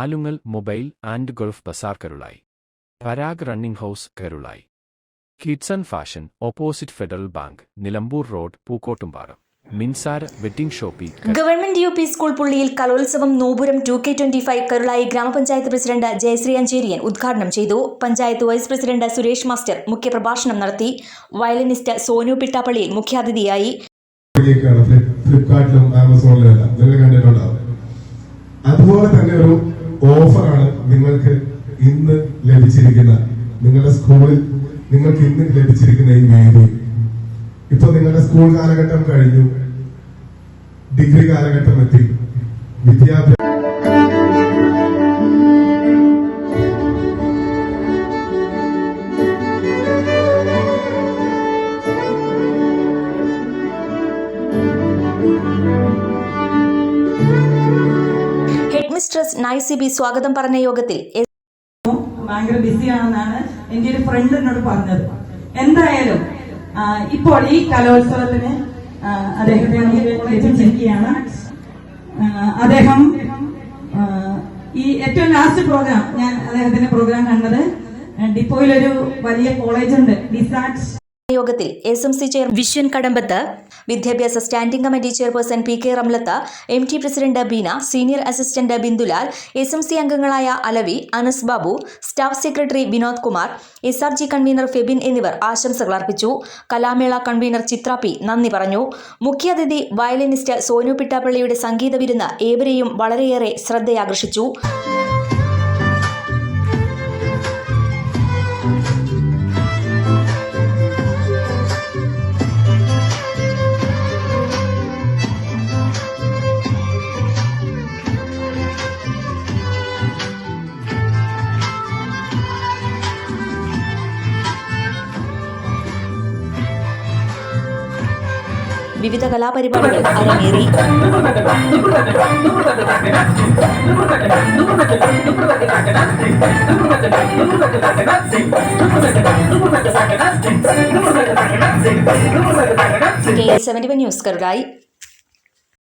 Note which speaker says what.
Speaker 1: Alungal mobile and Gulf bazaar Karulai. Parag running house Karulai. Kidson fashion opposite Federal Bank Nilambur road Pookkottumpadam. Minsara wedding shoppe.
Speaker 2: Government U P school പുള്ളിയിൽ കലോത്സവം നോപുരം 2K25 Karulai ഗ്രാമപഞ്ചായത്ത് president Jayashree അഞ്ചേരിയൻ ഉദ്ഘാടനം ചെയ്തു. Panchayat vice president Suresh master മുഖ്യപ്രഭാഷണം നടത്തി. വയലിനിസ്റ്റ് സോനു പിട്ടാപ്പള്ളിയിൽ മുഖ്യാതിഥിയായി.
Speaker 3: ഫ്ലിപ്കാർട്ടിലും ആമസോണിലും നിങ്ങൾ കണ്ടിട്ടുണ്ടാവും. അതുപോലെ തന്നെ ഒരു ഓഫറാണ് നിങ്ങൾക്ക് ഇന്ന് ലഭിച്ചിരിക്കുന്ന, നിങ്ങളുടെ സ്കൂളിൽ നിങ്ങൾക്ക് ഇന്ന് ലഭിച്ചിരിക്കുന്ന ഈ വേദി. ഇപ്പൊ നിങ്ങളുടെ സ്കൂൾ കാലഘട്ടം കഴിഞ്ഞു, ഡിഗ്രി കാലഘട്ടം എത്തി. വിദ്യാഭ്യാസം
Speaker 2: ഹെഡ്മിസ്ട്രസ് നൈസിബി സ്വാഗതം പറഞ്ഞ യോഗത്തിൽ
Speaker 4: ഭയങ്കര ബിസിയാണെന്നാണ് എന്റെ ഒരു ഫ്രണ്ട് എന്നോട് പറഞ്ഞത്. എന്തായാലും ഇപ്പോൾ ഈ കലോത്സവത്തിന് അദ്ദേഹത്തെ ലഭിച്ചിരിക്കുകയാണ്. അദ്ദേഹം ഈ ഏറ്റവും ലാസ്റ്റ് പ്രോഗ്രാം, ഞാൻ അദ്ദേഹത്തിന്റെ പ്രോഗ്രാം കണ്ടത് ഡിപ്പോയിലൊരു വലിയ കോളേജ് ഉണ്ട്, ഡിസാറ്റ്.
Speaker 2: യോഗത്തിൽ SMC ചെയർ വിശ്വൻ കടമ്പത്ത്, വിദ്യാഭ്യാസ standing committee chairperson PK Ramlath, MT president Beena, senior assistant Bindulal, SMC അംഗങ്ങളായ Alavi, Anas Babu, staff secretary Vinod Kumar, SRG convener Febin എന്നിവർ ആശംസകൾ അർപ്പിച്ചു. കലാമേള കൺവീനർ ചിത്ര P നന്ദി പറഞ്ഞു. മുഖ്യാതിഥി വയലിനിസ്റ്റ് സോനു പിട്ടാപ്പള്ളിയുടെ സംഗീത വിരുന്ന് ഏവരെയും വളരെയേറെ ശ്രദ്ധയാകർഷിച്ചു. വിവിധ കലാപരിപാടികൾ അരങ്ങേറി. KS71 news Karulai.